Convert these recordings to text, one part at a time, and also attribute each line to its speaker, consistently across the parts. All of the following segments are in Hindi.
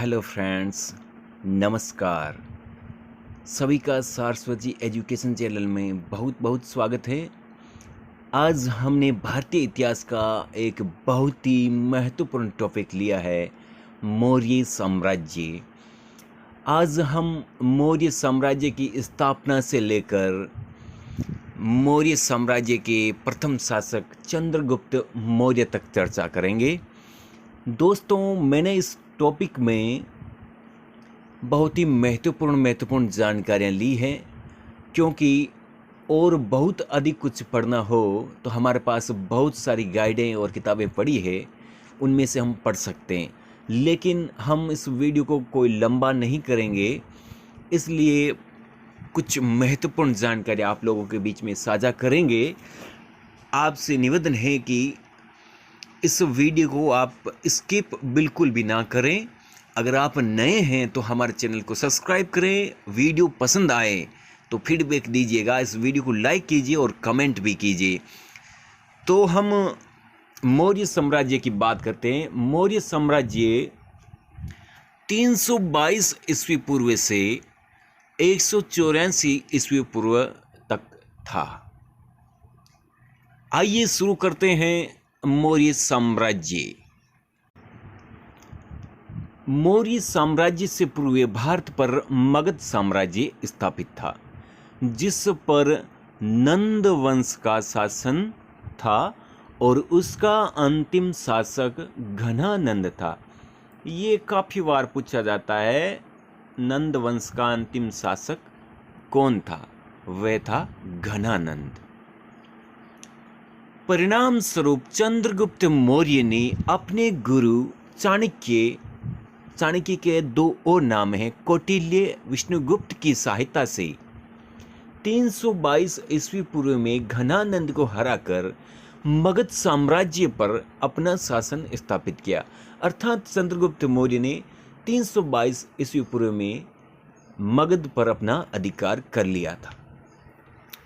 Speaker 1: हेलो फ्रेंड्स, नमस्कार। सभी का सारस्वती एजुकेशन चैनल में बहुत बहुत स्वागत है। आज हमने भारतीय इतिहास का एक बहुत ही महत्वपूर्ण टॉपिक लिया है, मौर्य साम्राज्य। आज हम मौर्य साम्राज्य की स्थापना से लेकर मौर्य साम्राज्य के प्रथम शासक चंद्रगुप्त मौर्य तक चर्चा करेंगे। दोस्तों, मैंने इस टॉपिक में बहुत ही महत्वपूर्ण जानकारियाँ ली हैं, क्योंकि और बहुत अधिक कुछ पढ़ना हो तो हमारे पास बहुत सारी गाइडें और किताबें पड़ी है, उनमें से हम पढ़ सकते हैं। लेकिन हम इस वीडियो को कोई लंबा नहीं करेंगे, इसलिए कुछ महत्वपूर्ण जानकारी आप लोगों के बीच में साझा करेंगे। आपसे निवेदन है कि इस वीडियो को आप स्किप बिल्कुल भी ना करें। अगर आप नए हैं तो हमारे चैनल को सब्सक्राइब करें। वीडियो पसंद आए तो फीडबैक दीजिएगा, इस वीडियो को लाइक कीजिए और कमेंट भी कीजिए। तो हम मौर्य साम्राज्य की बात करते हैं। मौर्य साम्राज्य 322 ईस्वी पूर्व से 184 ईस्वी पूर्व तक था। आइए शुरू करते हैं मौर्य साम्राज्य। मौर्य साम्राज्य से पूर्व भारत पर मगध साम्राज्य स्थापित था, जिस पर नंद वंश का शासन था और उसका अंतिम शासक घनानंद था। ये काफी बार पूछा जाता है, नंद वंश का अंतिम शासक कौन था? वह था घनानंद। परिणाम स्वरूप चंद्रगुप्त मौर्य ने अपने गुरु चाणक्य के दो और नाम हैं, कौटिल्य, विष्णुगुप्त की सहायता से 322 ईस्वी पूर्व में घनानंद को हराकर मगध साम्राज्य पर अपना शासन स्थापित किया। अर्थात चंद्रगुप्त मौर्य ने 322 ईस्वी पूर्व में मगध पर अपना अधिकार कर लिया था।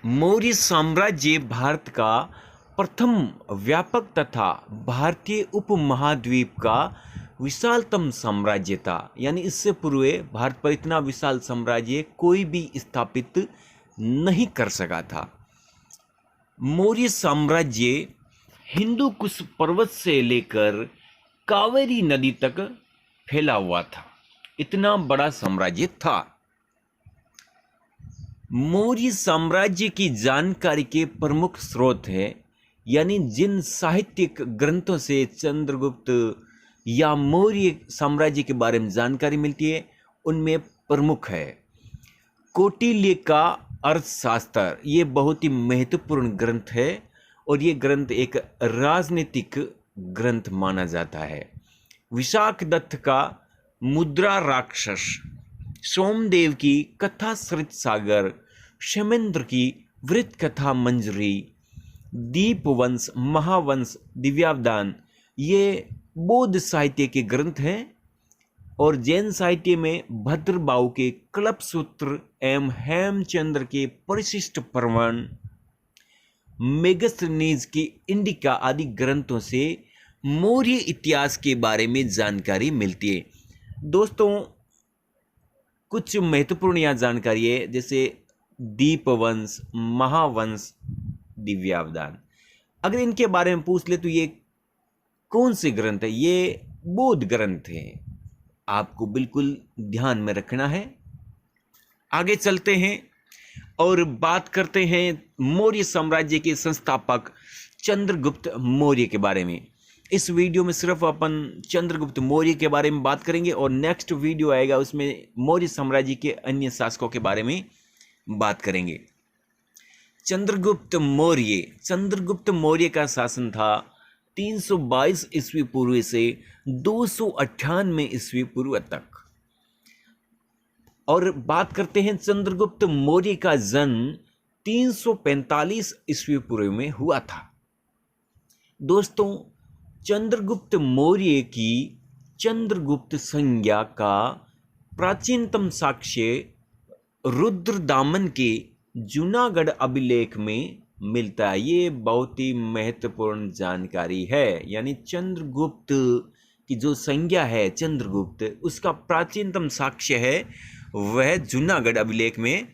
Speaker 1: मौर्य साम्राज्य भारत का प्रथम व्यापक तथा भारतीय उपमहाद्वीप का विशालतम साम्राज्य था। यानी इससे पूर्व भारत पर इतना विशाल साम्राज्य कोई भी स्थापित नहीं कर सका था। मौर्य साम्राज्य हिंदू कुश पर्वत से लेकर कावेरी नदी तक फैला हुआ था। इतना बड़ा साम्राज्य था। मौर्य साम्राज्य की जानकारी के प्रमुख स्रोत हैं, यानी जिन साहित्यिक ग्रंथों से चंद्रगुप्त या मौर्य साम्राज्य के बारे में जानकारी मिलती है, उनमें प्रमुख है कौटिल्य का अर्थशास्त्र। ये बहुत ही महत्वपूर्ण ग्रंथ है और ये ग्रंथ एक राजनीतिक ग्रंथ माना जाता है। विशाखदत्त का मुद्रा राक्षस, सोमदेव की कथासृत सागर, क्षेमेंद्र की वृत्त कथा मंजरी, दीपवंश, महावंश, दिव्यावदान, ये बौद्ध साहित्य के ग्रंथ हैं। और जैन साहित्य में भद्रबाहु के कल्पसूत्र एवं हेमचंद्र के परिशिष्ट प्रमाण, मेगस्थनीज की इंडिका आदि ग्रंथों से मौर्य इतिहास के बारे में जानकारी मिलती है। दोस्तों, कुछ महत्वपूर्ण यहाँ जानकारी है, जैसे दीपवंश, महावंश, दिव्यावदान। अगर इनके बारे में पूछ ले तो ये कौन से ग्रंथ है? ये बौद्ध ग्रंथ है, आपको बिल्कुल ध्यान में रखना है। आगे चलते हैं और बात करते हैं मौर्य साम्राज्य के संस्थापक चंद्रगुप्त मौर्य के बारे में। इस वीडियो में सिर्फ अपन चंद्रगुप्त मौर्य के बारे में बात करेंगे और नेक्स्ट वीडियो आएगा, उसमें मौर्य साम्राज्य के अन्य शासकों के बारे में बात करेंगे। चंद्रगुप्त मौर्य का शासन था 322 ईस्वी पूर्व से 298 ईस्वी पूर्व तक। और बात करते हैं चंद्रगुप्त मौर्य का जन्म 345 ईस्वी पूर्व में हुआ था। दोस्तों, चंद्रगुप्त मौर्य की चंद्रगुप्त संज्ञा का प्राचीनतम साक्ष्य रुद्रदामन के जूनागढ़ अभिलेख में मिलता है। ये बहुत ही महत्वपूर्ण जानकारी है। यानी चंद्रगुप्त की जो संज्ञा है चंद्रगुप्त, उसका प्राचीनतम साक्ष्य है वह जूनागढ़ अभिलेख में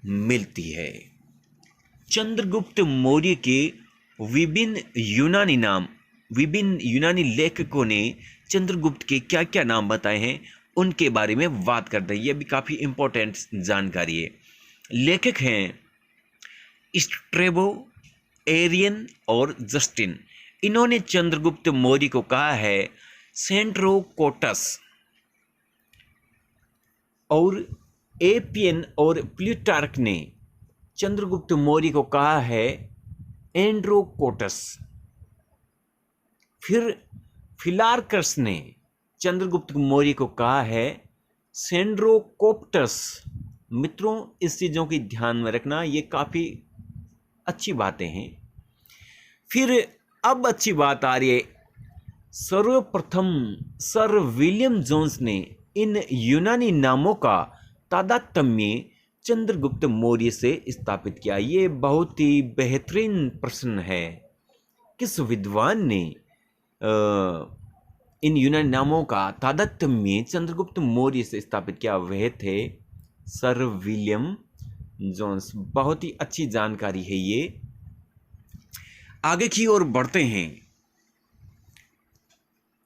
Speaker 1: मिलती है। चंद्रगुप्त मौर्य के विभिन्न यूनानी लेखकों ने चंद्रगुप्त के क्या क्या नाम बताए हैं उनके बारे में बात करते हैं। यह भी काफ़ी इंपॉर्टेंट जानकारी है। लेखक हैं स्ट्रेबो, एरियन और जस्टिन। इन्होंने चंद्रगुप्त मौर्य को कहा है सेंट्रोकोटस, और एपियन और प्लूटार्क ने चंद्रगुप्त मौर्य को कहा है एंड्रोकोटस। फिर फिलार्कस ने चंद्रगुप्त मौर्य को कहा है सेंड्रोकोप्टस। मित्रों, इस चीज़ों की ध्यान में रखना, ये काफ़ी अच्छी बातें हैं। फिर अब अच्छी बात आ रही है, सर्वप्रथम सर विलियम जोन्स ने इन यूनानी नामों का तादात्म्य चंद्रगुप्त मौर्य से स्थापित किया। ये बहुत ही बेहतरीन प्रश्न है। किस विद्वान ने इन यूनानी नामों का तादात्म्य चंद्रगुप्त मौर्य से स्थापित किया? वह थे सर विलियम जोन्स। बहुत ही अच्छी जानकारी है ये। आगे की ओर बढ़ते हैं।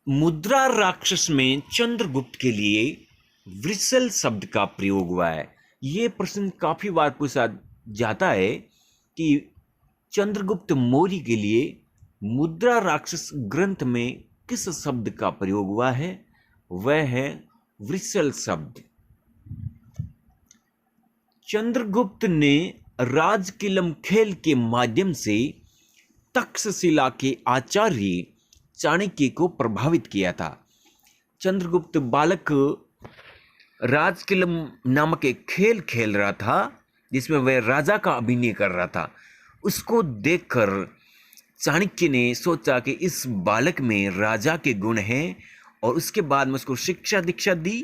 Speaker 1: मुद्रा राक्षस में चंद्रगुप्त के लिए वृषल शब्द का प्रयोग हुआ है। ये प्रश्न काफी बार पूछा जाता है कि चंद्रगुप्त मौर्य के लिए मुद्रा राक्षस ग्रंथ में किस शब्द का प्रयोग हुआ है? वह है वृषल शब्द। चंद्रगुप्त ने राजकिलम खेल के माध्यम से तक्षशिला के आचार्य चाणक्य को प्रभावित किया था। चंद्रगुप्त बालक राजकिलम नामक एक खेल खेल रहा था जिसमें वह राजा का अभिनय कर रहा था। उसको देखकर चाणक्य ने सोचा कि इस बालक में राजा के गुण हैं, और उसके बाद में उसको शिक्षा दीक्षा दी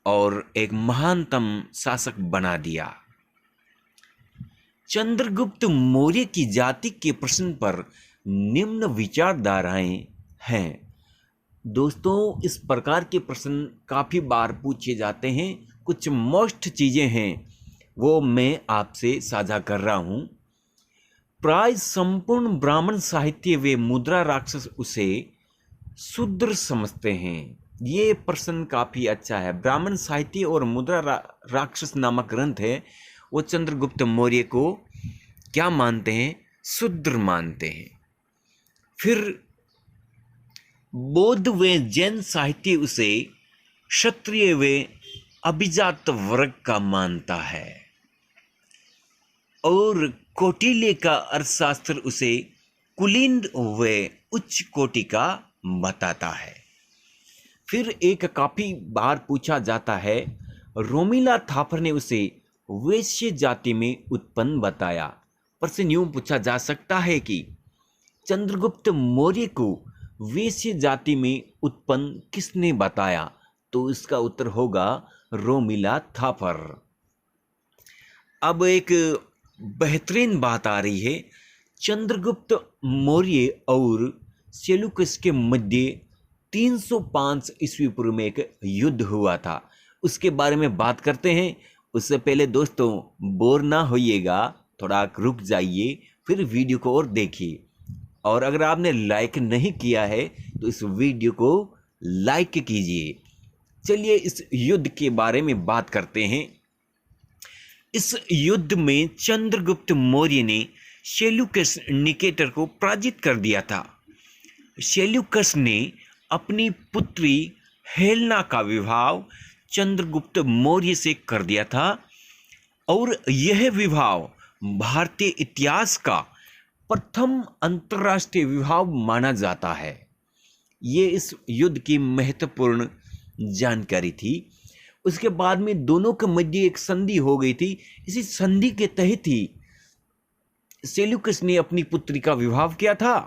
Speaker 1: और एक महानतम शासक बना दिया। चंद्रगुप्त मौर्य की जाति के प्रश्न पर निम्न विचारधाराएं हैं। दोस्तों, इस प्रकार के प्रश्न काफ़ी बार पूछे जाते हैं। कुछ मोस्ट चीज़ें हैं वो मैं आपसे साझा कर रहा हूँ। प्राय संपूर्ण ब्राह्मण साहित्य व मुद्रा राक्षस उसे शूद्र समझते हैं। ये प्रश्न काफ़ी अच्छा है। ब्राह्मण साहित्य और मुद्रा राक्षस नामक ग्रंथ है, वो चंद्रगुप्त मौर्य को क्या मानते हैं? शूद्र मानते हैं। फिर बौद्ध व जैन साहित्य उसे क्षत्रिय व अभिजात वर्ग का मानता है, और कौटिल्य का अर्थशास्त्र उसे कुलीन व उच्च कोटि का बताता है। फिर एक काफी बार पूछा जाता है, रोमिला थापर ने उसे वैश्य जाति में उत्पन्न बताया। प्रश्न यूं पूछा जा सकता है कि चंद्रगुप्त मौर्य को वैश्य जाति में उत्पन्न किसने बताया? तो इसका उत्तर होगा रोमिला थापर। अब एक बेहतरीन बात आ रही है। चंद्रगुप्त मौर्य और सेल्यूकस के मध्य 305 ईस्वी पूर्व में एक युद्ध हुआ था, उसके बारे में बात करते हैं। उससे पहले दोस्तों, बोर ना होइएगा, थोड़ा रुक जाइए, फिर वीडियो को और देखिए। और अगर आपने लाइक नहीं किया है तो इस वीडियो को लाइक कीजिए। चलिए इस युद्ध के बारे में बात करते हैं। इस युद्ध में चंद्रगुप्त मौर्य ने सेल्यूकस निकेटर को पराजित कर दिया था। सेल्यूकस ने अपनी पुत्री हेलेना का विवाह चंद्रगुप्त मौर्य से कर दिया था, और यह विवाह भारतीय इतिहास का प्रथम अंतर्राष्ट्रीय विवाह माना जाता है। ये इस युद्ध की महत्वपूर्ण जानकारी थी। उसके बाद में दोनों के मध्य एक संधि हो गई थी। इसी संधि के तहत ही सेल्यूकस ने अपनी पुत्री का विवाह किया था,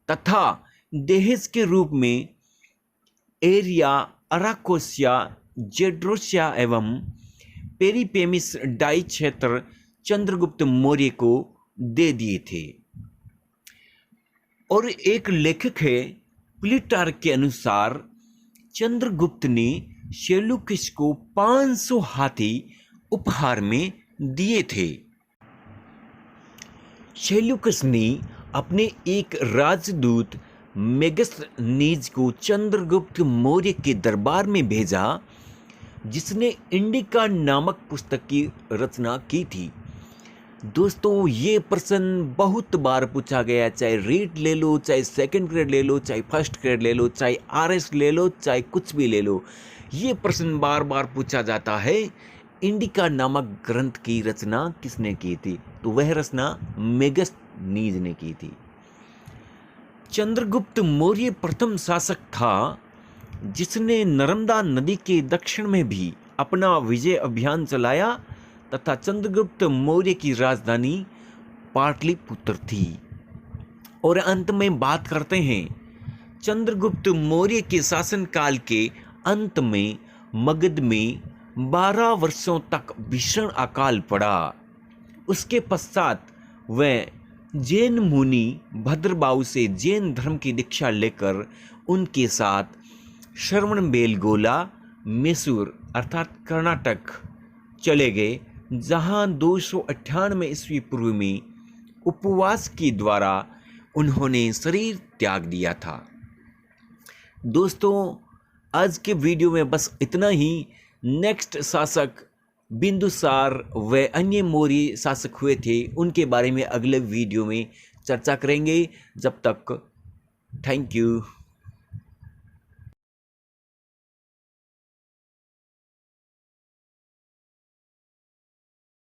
Speaker 1: तथा दहेज के रूप में एरिया, अराकोसिया, जेड्रोसिया एवं पेरिपेमिस डाई क्षेत्र चंद्रगुप्त मौर्य को दे दिए थे। और एक लेखक है प्लूटार्क के अनुसार चंद्रगुप्त ने सेल्यूकस को 500 हाथी उपहार में दिए थे। सेल्यूकस ने अपने एक राजदूत मेगस्थनीज को चंद्रगुप्त मौर्य के दरबार में भेजा, जिसने इंडिका नामक पुस्तक की रचना की थी। दोस्तों, ये प्रश्न बहुत बार पूछा गया, चाहे रीट ले लो, चाहे सेकंड ग्रेड ले लो, चाहे फर्स्ट ग्रेड ले लो, चाहे आरएस ले लो, चाहे कुछ भी ले लो, ये प्रश्न बार बार पूछा जाता है। इंडिका नामक ग्रंथ की रचना किसने की थी? तो वह रचना मेगस्थनीज ने की थी। चंद्रगुप्त मौर्य प्रथम शासक था जिसने नर्मदा नदी के दक्षिण में भी अपना विजय अभियान चलाया तथा चंद्रगुप्त मौर्य की राजधानी पाटलिपुत्र थी। और अंत में बात करते हैं चंद्रगुप्त मौर्य के शासनकाल के अंत में मगध में 12 वर्षों तक भीषण अकाल पड़ा। उसके पश्चात वह जैन मुनि भद्रबाहु से जैन धर्म की दीक्षा लेकर उनके साथ श्रवणबेलगोला मैसूर अर्थात कर्नाटक चले गए, जहां 298 ईस्वी पूर्व में उपवास के द्वारा उन्होंने शरीर त्याग दिया था। दोस्तों, आज के वीडियो में बस इतना ही। नेक्स्ट शासक बिंदुसार व अन्य मौर्य शासक हुए थे, उनके बारे में अगले वीडियो में चर्चा करेंगे। जब तक थैंक यू।